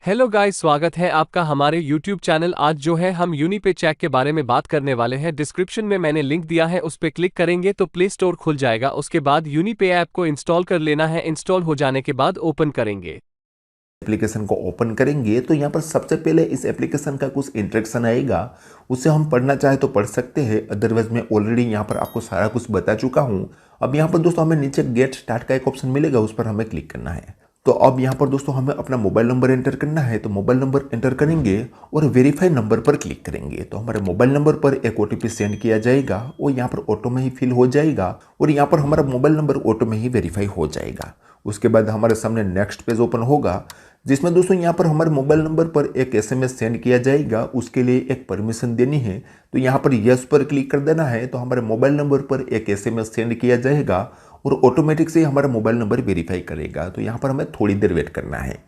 Hello guys, स्वागत है आपका हमारे यूट्यूब चैनल। आज जो है हम यूनिपे चेक के बारे में बात करने वाले हैं। डिस्क्रिप्शन में मैंने लिंक दिया है, उस पर क्लिक करेंगे तो प्ले स्टोर खुल जाएगा। उसके बाद यूनिपे ऐप को इंस्टॉल कर लेना है। इंस्टॉल हो जाने के बाद ओपन करेंगे। एप्लीकेशन को ओपन करेंगे तो यहाँ पर सबसे पहले इस एप्लीकेशन का कुछ इंस्ट्रक्शन आएगा, उसे हम पढ़ना चाहे तो पढ़ सकते हैं, अदरवाइज मैं ऑलरेडी यहाँ पर आपको सारा कुछ बता चुका हूँ। अब यहाँ पर दोस्तों हमें नीचे गेट स्टार्ट का एक ऑप्शन मिलेगा, उस पर हमें क्लिक करना है। तो अब यहाँ पर दोस्तों हमें अपना मोबाइल नंबर एंटर करना है, तो मोबाइल नंबर एंटर करेंगे और वेरीफाई नंबर पर क्लिक करेंगे तो हमारे मोबाइल नंबर पर एक ओटीपी सेंड किया जाएगा और यहाँ पर ऑटो में ही फिल हो जाएगा और यहाँ पर हमारा मोबाइल नंबर ऑटो में ही वेरीफाई हो जाएगा। उसके बाद हमारे सामने नेक्स्ट पेज ओपन होगा, जिसमें दोस्तों यहाँ पर हमारे मोबाइल नंबर पर एक एसएमएस सेंड किया जाएगा। उसके लिए एक परमिशन देनी है, तो यहाँ पर यस पर क्लिक कर देना है। तो हमारे मोबाइल नंबर पर एक एसएमएस सेंड किया जाएगा और ऑटोमेटिक से हमारा मोबाइल नंबर वेरीफाई करेगा। तो यहाँ पर हमें थोड़ी देर वेट करना है।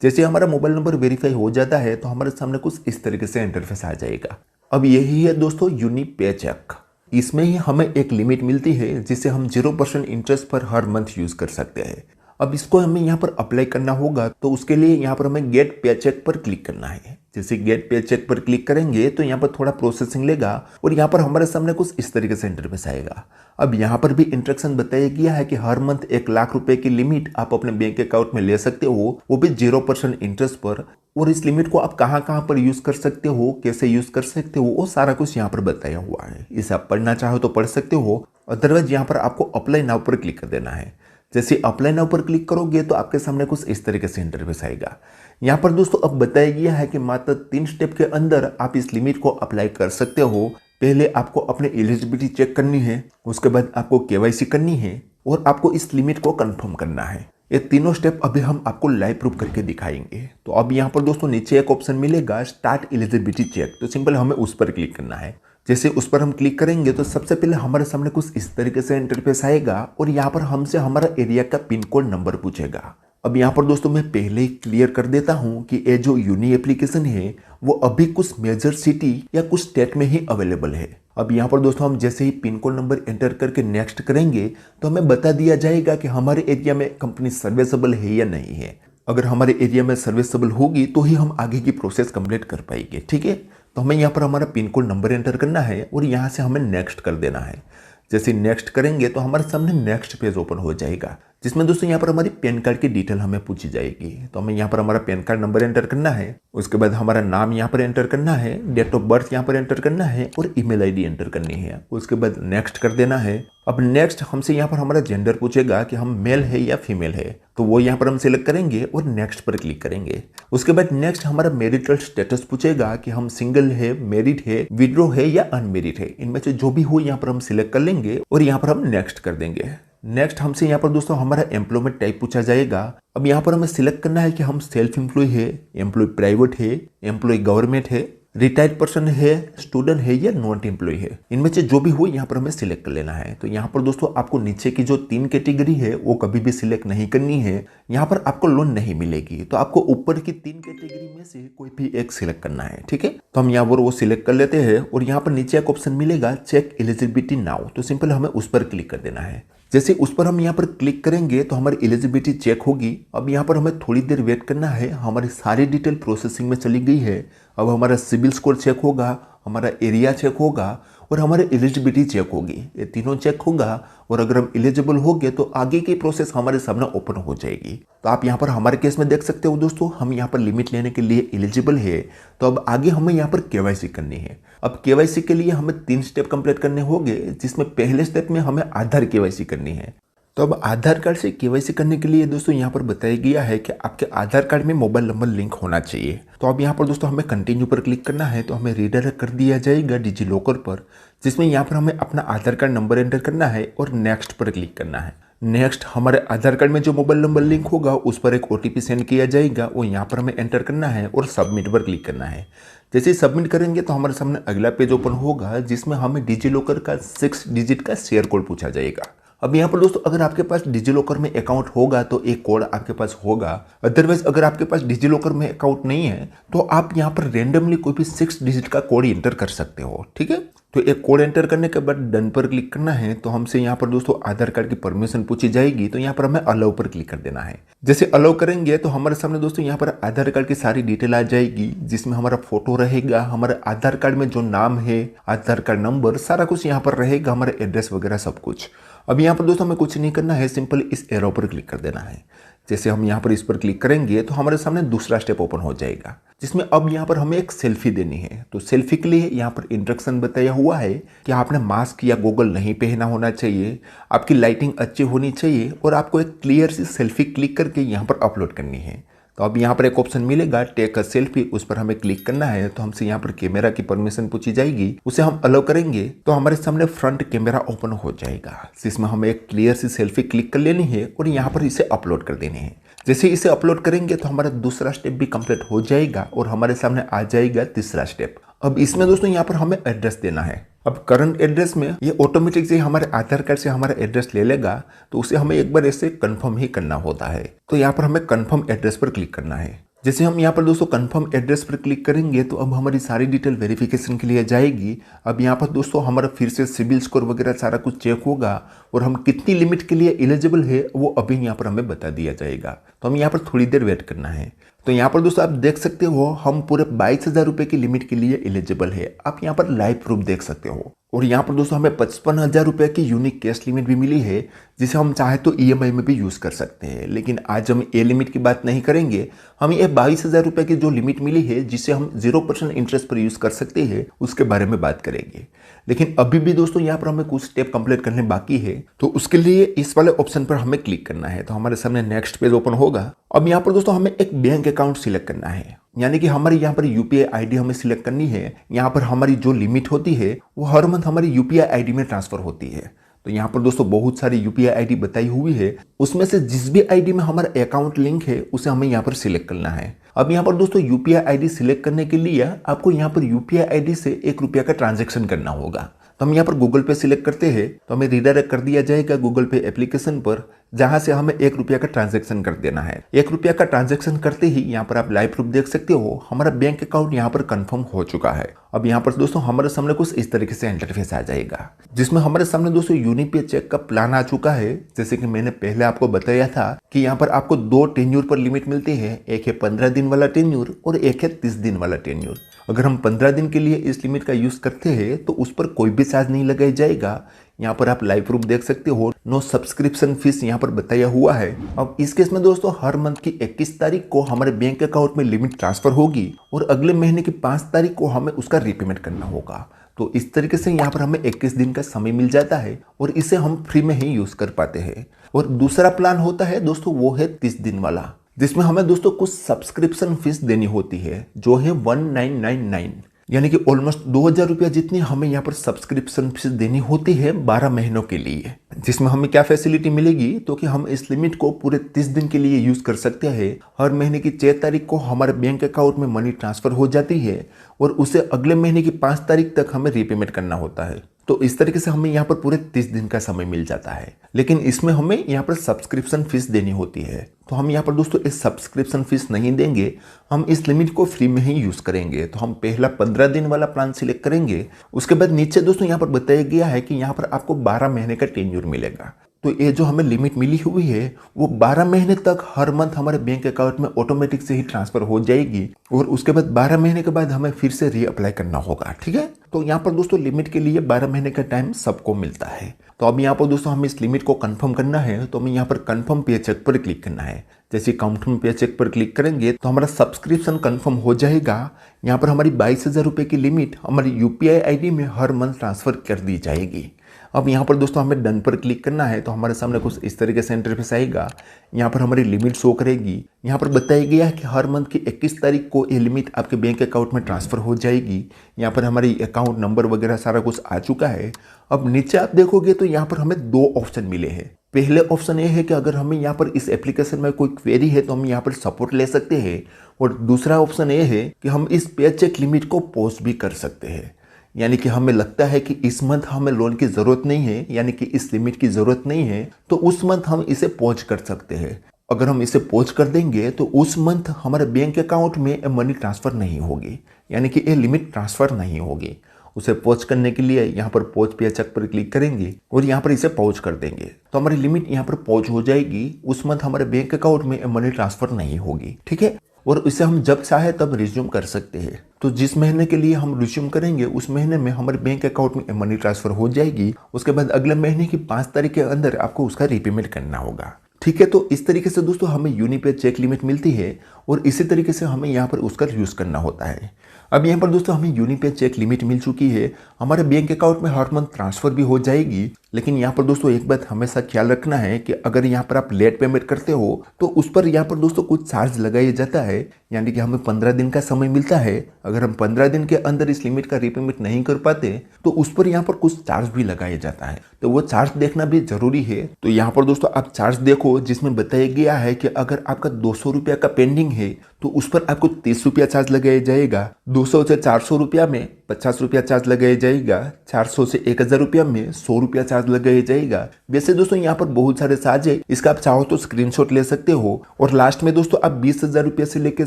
जैसे हमारा मोबाइल नंबर वेरीफाई हो जाता है तो हमारे सामने कुछ इस तरीके से इंटरफेस आ जाएगा। अब यही है दोस्तों यूनिपे चेक। इसमें ही हमें एक लिमिट मिलती है जिसे हम 0% इंटरेस्ट पर हर मंथ यूज़ कर सकते हैं। अब इसको हमें यहाँ पर अप्लाई करना होगा, तो उसके लिए यहाँ पर हमें गेट पे चेक पर क्लिक करना है। जैसे गेट पे चेक पर क्लिक करेंगे तो यहाँ पर थोड़ा प्रोसेसिंग लेगा और यहाँ पर हमारे सामने कुछ इस तरीके से इंटरफेस आएगा। अब यहाँ पर भी इंस्ट्रक्शन बताया गया है कि हर मंथ 1 लाख रुपए की लिमिट आप अपने बैंक अकाउंट में ले सकते हो, वो भी 0% इंटरेस्ट पर। और इस लिमिट को आप कहाँ कहाँ पर यूज़ कर सकते हो, कैसे यूज़ कर सकते हो, वो सारा कुछ यहाँ पर बताया हुआ है। इसे आप पढ़ना चाहो तो पढ़ सकते हो, अदरवाइज यहाँ पर आपको अप्लाई नाउ पर क्लिक कर देना है। जैसे अप्लाई नाउ पर क्लिक करोगे तो आपके सामने कुछ इस तरीके से इंटरफेस आएगा। यहाँ पर दोस्तों अब बताया गया है कि मात्र 3 स्टेप के अंदर आप इस लिमिट को अप्लाई कर सकते हो। पहले आपको अपने एलिजिबिलिटी चेक करनी है, उसके बाद आपको केवाईसी करनी है और आपको इस लिमिट को कंफर्म करना है। ये तीनों स्टेप अभी हम आपको लाइव प्रूफ करके दिखाएंगे। तो अब यहाँ पर दोस्तों नीचे एक ऑप्शन मिलेगा स्टार्ट एलिजिबिलिटी चेक, तो सिंपल हमें उस पर क्लिक करना है। जैसे उस पर हम क्लिक करेंगे तो सबसे पहले हमारे सामने कुछ इस तरीके से इंटरफेस आएगा और यहाँ पर हमसे हमारा एरिया का पिन कोड नंबर पूछेगा। अब यहाँ पर दोस्तों मैं पहले ही क्लियर कर देता हूँ कि ये जो यूनी एप्लीकेशन है वो अभी कुछ मेजर सिटी या कुछ स्टेट में ही अवेलेबल है। अब यहाँ पर दोस्तों हम जैसे ही पिन कोड नंबर एंटर करके नेक्स्ट करेंगे तो हमें बता दिया जाएगा कि हमारे एरिया में कंपनी सर्विसेबल है या नहीं है। अगर हमारे एरिया में सर्विसेबल होगी तो ही हम आगे की प्रोसेस कंप्लीट कर पाएंगे। ठीक है, तो हमें यहाँ पर हमारा पिन कोड नंबर एंटर करना है और यहाँ से हमें नेक्स्ट कर देना है। जैसे नेक्स्ट करेंगे तो हमारे सामने नेक्स्ट पेज ओपन हो जाएगा, जिसमें दोस्तों यहाँ पर हमारी पैन कार्ड की डिटेल हमें पूछी जाएगी। तो हमें यहाँ पर हमारा पैन कार्ड नंबर एंटर करना है, उसके बाद हमारा नाम यहाँ पर एंटर करना है, डेट ऑफ बर्थ यहाँ पर एंटर करना है और ईमेल आईडी एंटर करनी है। उसके बाद नेक्स्ट कर देना है। अब नेक्स्ट हमसे यहाँ पर हमारा जेंडर पूछेगा कि हम मेल है या फीमेल है, तो वो यहाँ पर हम सिलेक्ट करेंगे और नेक्स्ट पर क्लिक करेंगे। उसके बाद नेक्स्ट हमारा मैरिटल स्टेटस पूछेगा कि हम सिंगल है, मैरिड है, विड्रो है या अनमेरिड है। इनमें से जो भी हो यहाँ पर हम सिलेक्ट कर लेंगे और यहाँ पर हम नेक्स्ट कर देंगे। नेक्स्ट हमसे यहाँ पर दोस्तों हमारा एम्प्लॉयमेंट टाइप पूछा जाएगा। अब यहाँ पर हमें सिलेक्ट करना है कि हम सेल्फ एम्प्लॉय है, एम्प्लॉय प्राइवेट है, एम्प्लॉय गवर्नमेंट है, रिटायर्ड पर्सन है, स्टूडेंट है या नॉन एम्प्लॉय है। इनमें से जो भी हो यहाँ पर हमें सिलेक्ट कर लेना है। तो यहाँ पर दोस्तों आपको नीचे की जो 3 कैटेगरी है वो कभी भी सिलेक्ट नहीं करनी है, यहाँ पर आपको लोन नहीं मिलेगी। तो आपको ऊपर की 3 कैटेगरी में से कोई भी एक सिलेक्ट करना है। ठीक है, तो हम यहाँ पर वो सिलेक्ट कर लेते हैं और यहाँ पर नीचे एक ऑप्शन मिलेगा चेक एलिजिबिलिटी नाउ, तो सिंपल हमें उस पर क्लिक कर देना है। जैसे उस पर हम यहाँ पर क्लिक करेंगे तो हमारी एलिजिबिलिटी चेक होगी। अब यहाँ पर हमें थोड़ी देर वेट करना है। हमारी सारी डिटेल प्रोसेसिंग में चली गई है। अब हमारा सिविल स्कोर चेक होगा, हमारा एरिया चेक होगा और हमारी एलिजिबिलिटी चेक होगी। ये तीनों चेक होगा और अगर हम एलिजिबल हो गए तो आगे की प्रोसेस हमारे सामने ओपन हो जाएगी। तो आप यहाँ पर हमारे केस में देख सकते हो दोस्तों, हम यहाँ पर लिमिट लेने के लिए एलिजिबल है। तो अब आगे हमें यहाँ पर केवाईसी करनी है। अब केवाईसी के लिए हमें 3 स्टेप कंप्लीट करने होंगे, जिसमें पहले स्टेप में हमें आधार केवाईसी करनी है। तो अब आधार कार्ड से केवाईसी करने के लिए दोस्तों यहाँ पर बताया गया है कि आपके आधार कार्ड में मोबाइल नंबर लिंक होना चाहिए। तो अब यहाँ पर दोस्तों हमें कंटिन्यू पर क्लिक करना है, तो हमें रीडायरेक्ट कर दिया जाएगा डिजी लॉकर पर, जिसमें यहाँ पर हमें अपना आधार कार्ड नंबर एंटर करना है और नेक्स्ट पर क्लिक करना है। नेक्स्ट हमारे आधार कार्ड में जो मोबाइल नंबर लिंक होगा उस पर एक ओटीपी सेंड किया जाएगा और यहाँ पर हमें एंटर करना है और सबमिट पर क्लिक करना है। जैसे ही सबमिट करेंगे तो हमारे सामने अगला पेज ओपन होगा, जिसमें हमें डिजी लॉकर का 6 डिजिट का शेयर कोड पूछा जाएगा। अब यहाँ पर दोस्तों अगर आपके पास डिजिलॉकर में अकाउंट होगा तो एक कोड आपके पास होगा। अदरवाइज अगर आपके पास डिजिलॉकर में अकाउंट नहीं है तो आप यहाँ पर रेंडमली कोई भी 6 डिजिट का कोड एंटर कर सकते हो। ठीक है, तो एक कोड एंटर करने के बाद डन पर क्लिक करना है। तो हमसे यहाँ पर दोस्तों आधार कार्ड की परमिशन पूछी जाएगी, तो यहाँ पर हमें अलाउ पर क्लिक कर देना है। जैसे अलाउ करेंगे तो हमारे सामने दोस्तों यहाँ पर आधार कार्ड की सारी डिटेल आ जाएगी, जिसमें हमारा फोटो रहेगा, हमारे आधार कार्ड में जो नाम है, आधार कार्ड नंबर, सारा कुछ यहाँ पर रहेगा, हमारा एड्रेस वगैरह सब कुछ। अब यहाँ पर दोस्तों हमें कुछ नहीं करना है, सिंपल इस एरो पर क्लिक कर देना है। जैसे हम यहाँ पर इस पर क्लिक करेंगे तो हमारे सामने दूसरा स्टेप ओपन हो जाएगा, जिसमें अब यहाँ पर हमें एक सेल्फी देनी है। तो सेल्फी के लिए यहाँ पर इंस्ट्रक्शन बताया हुआ है कि आपने मास्क या गॉगल नहीं पहना होना चाहिए, आपकी लाइटिंग अच्छी होनी चाहिए और आपको एक क्लियर सी सेल्फी क्लिक करके यहाँ पर अपलोड करनी है। तो अब यहाँ पर एक ऑप्शन मिलेगा टेक अ सेल्फी, उस पर हमें क्लिक करना है। तो हमसे यहाँ पर कैमरा की परमिशन पूछी जाएगी, उसे हम अलाउ करेंगे तो हमारे सामने फ्रंट कैमरा ओपन हो जाएगा, जिसमें हमें एक क्लियर सी सेल्फी क्लिक कर लेनी है और यहाँ पर इसे अपलोड कर देनी है। जैसे इसे अपलोड करेंगे तो हमारा दूसरा स्टेप भी कंप्लीट हो जाएगा और हमारे सामने आ जाएगा तीसरा स्टेप। अब इसमें दोस्तों यहाँ पर हमें एड्रेस देना है। अब करंट एड्रेस में ये ऑटोमेटिक से हमारे आधार कार्ड से हमारा एड्रेस ले लेगा, तो उसे हमें एक बार ऐसे कंफर्म ही करना होता है। तो यहाँ पर हमें कंफर्म एड्रेस पर क्लिक करना है। जैसे हम यहाँ पर दोस्तों कंफर्म एड्रेस पर क्लिक करेंगे तो अब हमारी सारी डिटेल वेरिफिकेशन के लिए जाएगी। अब यहाँ पर दोस्तों हमारा फिर से सिबिल स्कोर वगैरह सारा कुछ चेक होगा और हम कितनी लिमिट के लिए एलिजिबल है वो अभी यहाँ पर हमें बता दिया जाएगा। तो हम यहाँ पर थोड़ी देर वेट करना है। तो यहाँ पर दोस्तों आप देख सकते हो हम पूरे 22,000 रुपये की लिमिट के लिए एलिजिबल है। आप यहाँ पर लाइव प्रूफ देख सकते हो। और यहाँ पर दोस्तों हमें 55,000 रुपये की यूनिक कैश लिमिट भी मिली है, जिसे हम चाहे तो ईएमआई में भी यूज़ कर सकते हैं। लेकिन आज हम ये लिमिट की बात नहीं करेंगे, हम ये 22,000 रुपये की जो लिमिट मिली है जिसे हम 0% इंटरेस्ट पर यूज़ कर सकते हैं उसके बारे में बात करेंगे। लेकिन अभी भी दोस्तों यहाँ पर हमें कुछ स्टेप कंप्लीट करने बाकी है, तो उसके लिए इस वाले ऑप्शन पर हमें क्लिक करना है। तो हमारे सामने नेक्स्ट पेज ओपन होगा। अब यहाँ पर दोस्तों हमें एक बैंक अकाउंट सिलेक्ट करना है, यानी कि हमारी यहाँ पर यूपीआई आईडी हमें सिलेक्ट करनी है। यहाँ पर हमारी जो लिमिट होती है वो हर मंथ हमारी यूपीआई आईडी में ट्रांसफर होती है। तो यहाँ पर दोस्तों बहुत सारी यूपीआई आईडी बताई हुई है, उसमें से जिस भी आईडी में हमारा अकाउंट लिंक है उसे हमें यहाँ पर सिलेक्ट करना है। अब यहाँ पर दोस्तों यूपीआई आईडी सिलेक्ट करने के लिए आपको यहाँ पर यूपीआई आईडी से ₹1 का ट्रांजैक्शन करना होगा। तो हम यहाँ पर गूगल पे सिलेक्ट करते हैं, तो हमें रिडायरेक्ट कर दिया जाएगा गूगल पे एप्लीकेशन पर, जहां से हमें ₹1 का ट्रांजैक्शन कर देना है। ₹1 का ट्रांजैक्शन करते ही यहाँ पर आप लाइव प्रूफ देख सकते हो, हमारा बैंक अकाउंट यहाँ पर कंफर्म हो चुका है। अब यहाँ पर दोस्तों हमारे सामने कुछ इस तरीके से इंटरफेस आ जाएगा, जिसमें हमारे सामने दोस्तों यूनिपे चेक का प्लान आ चुका है। जैसे कि मैंने पहले आपको बताया था कि यहाँ पर आपको 2 टेन्यूर पर लिमिट मिलती है, एक है 15 दिन वाला टेन्यूर और एक है 30 दिन वाला टेन्यूर। अगर हम 15 दिन के लिए इस लिमिट का यूज करते हैं तो उस पर कोई भी चार्ज नहीं लगाया जाएगा। यहाँ पर आप लाइव प्रूफ देख सकते हो, नो सब्सक्रिप्शन फीस यहाँ पर बताया हुआ है। अब इस केस में दोस्तों हर मंथ की 21 तारीख को हमारे बैंक अकाउंट में लिमिट ट्रांसफर होगी और अगले महीने की 5 तारीख को हमें उसका रीपेमेंट करना होगा। तो इस तरीके से यहाँ पर हमें 21 दिन का समय मिल जाता है और इसे हम फ्री में ही यूज कर पाते हैं। और दूसरा प्लान होता है दोस्तों वो है 30 दिन वाला, जिसमें हमें दोस्तों कुछ सब्सक्रिप्शन फीस देनी होती है, जो है 1999, यानी कि ऑलमोस्ट 2,000 रुपया जितनी हमें यहाँ पर सब्सक्रिप्शन फीस देनी होती है 12 महीनों के लिए। जिसमें हमें क्या फैसिलिटी मिलेगी, तो कि हम इस लिमिट को पूरे 30 दिन के लिए यूज कर सकते हैं। हर महीने की 6 तारीख को हमारे बैंक अकाउंट में मनी ट्रांसफर हो जाती है और उसे अगले महीने की 5 तारीख तक हमें रीपेमेंट करना होता है। तो इस तरीके से हमें यहाँ पर पूरे 30 दिन का समय मिल जाता है। लेकिन इसमें हमें यहाँ पर सब्सक्रिप्शन फीस देनी होती है, तो हम यहाँ पर दोस्तों इस सब्सक्रिप्शन फीस नहीं देंगे, हम इस लिमिट को फ्री में ही यूज करेंगे। तो हम पहला 15 दिन वाला प्लान सिलेक्ट करेंगे। उसके बाद नीचे दोस्तों यहाँ पर बताया गया है कि यहाँ पर आपको 12 महीने का टेन्योर मिलेगा। तो ये जो हमें लिमिट मिली हुई है वो 12 महीने तक हर मंथ हमारे बैंक अकाउंट में ऑटोमेटिक से ही ट्रांसफर हो जाएगी और उसके बाद 12 महीने के बाद हमें फिर से रीअप्लाई करना होगा। ठीक है, तो यहाँ पर दोस्तों लिमिट के लिए 12 महीने का टाइम सबको मिलता है। तो अब यहाँ पर दोस्तों हमें इस लिमिट को कंफर्म करना है, तो हमें यहाँ पर कंफर्म पे चेक पर क्लिक करना है। जैसे कंफर्म पे चेक पर क्लिक करेंगे तो हमारा सब्सक्रिप्शन कंफर्म हो जाएगा। यहाँ पर हमारी 22,000 रुपये की लिमिट हमारी यूपीआई आईडी में हर मंथ ट्रांसफर कर दी जाएगी। अब यहाँ पर दोस्तों हमें डन पर क्लिक करना है, तो हमारे सामने कुछ इस तरीके से इंटरफेस आएगा। यहाँ पर हमारी लिमिट शो करेगी। यहाँ पर बताया गया है कि हर मंथ की 21 तारीख को ये लिमिट आपके बैंक अकाउंट में ट्रांसफर हो जाएगी। यहाँ पर हमारी अकाउंट नंबर वगैरह सारा कुछ आ चुका है। अब नीचे आप देखोगे तो यहाँ पर हमें 2 ऑप्शन मिले हैं। पहले ऑप्शन ये है कि अगर हमें यहाँ पर इस एप्लीकेशन में कोई क्वेरी है तो हम यहाँ पर सपोर्ट ले सकते हैं, और दूसरा ऑप्शन ये है कि हम इस पे चेक लिमिट को पोस्ट भी कर सकते हैं। यानी कि हमें लगता है कि इस मंथ हमें लोन की ज़रूरत नहीं है, यानी कि इस लिमिट की ज़रूरत नहीं है, तो उस मंथ हम इसे पॉज कर सकते हैं। अगर हम इसे पॉज कर देंगे तो उस मंथ हमारे बैंक अकाउंट में मनी ट्रांसफ़र नहीं होगी, यानी कि ये लिमिट ट्रांसफ़र नहीं होगी। उसे पॉज करने के लिए यहाँ पर पॉज पे चेक पर क्लिक करेंगे और यहाँ पर इसे पॉज कर देंगे तो हमारी लिमिट यहाँ पर पॉज हो जाएगी। उस मंथ हमारे बैंक अकाउंट में मनी ट्रांसफ़र नहीं होगी, ठीक है। और इसे हम जब चाहे तब रिज्यूम कर सकते हैं। तो जिस महीने के लिए हम रिज्यूम करेंगे उस महीने में हमारे बैंक अकाउंट में मनी ट्रांसफ़र हो जाएगी। उसके बाद अगले महीने की 5 तारीख के अंदर आपको उसका रीपेमेंट करना होगा, ठीक है। तो इस तरीके से दोस्तों हमें यूनिपे चेक लिमिट मिलती है और इसी तरीके से हमें यहाँ पर उसका यूज़ करना होता है। अब यहाँ पर दोस्तों हमें यूनिपे चेक लिमिट मिल चुकी है, हमारे बैंक अकाउंट में हर मंथ ट्रांसफ़र भी हो जाएगी। लेकिन यहाँ पर दोस्तों एक बात हमेशा ख्याल रखना है कि अगर यहाँ पर आप लेट पेमेंट करते हो तो उस पर यहाँ पर दोस्तों कुछ चार्ज लगाया जाता है, यानी कि हमें 15 दिन का समय मिलता है। अगर हम 15 दिन के अंदर इस लिमिट का रीपेमेंट नहीं कर पाते तो उस पर यहाँ पर कुछ चार्ज भी लगाया जाता है, तो वो चार्ज देखना भी जरूरी है। तो यहाँ पर दोस्तों आप चार्ज देखो जिसमें बताया गया है कि अगर आपका 200 रुपया का पेंडिंग है तो उस पर आपको 30 रुपया चार्ज लगाया जाएगा। 200 से 400 रुपया में 50 रुपया चार्ज लगाया जाएगा। 400 से 1000 रुपया में 100 रुपया चार्ज लगाया जाएगा। वैसे दोस्तों यहाँ पर बहुत सारे चार्ज है, इसका आप चाहो तो स्क्रीनशॉट ले सकते हो। और लास्ट में दोस्तों आप 20,000 रुपये से लेकर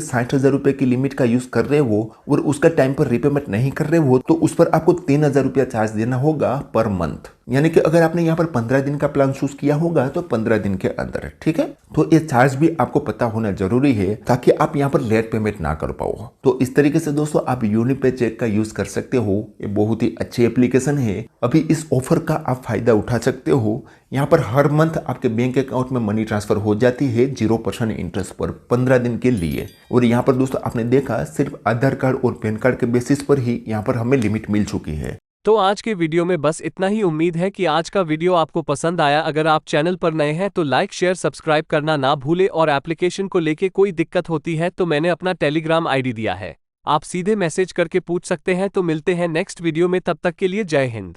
60,000 रुपये की लिमिट का यूज कर रहे हो और उसका टाइम पर रीपेमेंट नहीं कर रहे हो तो उस पर आपको 3,000 रुपया चार्ज देना होगा पर मंथ। यानी कि अगर आपने यहाँ पर 15 दिन का प्लान चूज किया होगा तो 15 दिन के अंदर, ठीक है। तो ये चार्ज भी आपको पता होना जरूरी है ताकि आप यहाँ पर लेट पेमेंट ना कर पाओ। तो इस तरीके से दोस्तों आप यूनिपे चेक का यूज कर सकते हो। ये बहुत ही अच्छी एप्लीकेशन है। अभी इस ऑफर का आप फायदा उठा सकते हो। यहाँ पर हर मंथ आपके बैंक अकाउंट में मनी ट्रांसफर हो जाती है 0% इंटरेस्ट पर 15 दिन के लिए। और यहाँ पर दोस्तों आपने देखा सिर्फ आधार कार्ड और पैन कार्ड के बेसिस पर ही यहाँ पर हमें लिमिट मिल चुकी है। तो आज के वीडियो में बस इतना ही। उम्मीद है कि आज का वीडियो आपको पसंद आया। अगर आप चैनल पर नए हैं तो लाइक शेयर सब्सक्राइब करना ना भूले। और एप्लीकेशन को लेके कोई दिक्कत होती है तो मैंने अपना टेलीग्राम आईडी दिया है, आप सीधे मैसेज करके पूछ सकते हैं। तो मिलते हैं नेक्स्ट वीडियो में, तब तक के लिए जय हिंद।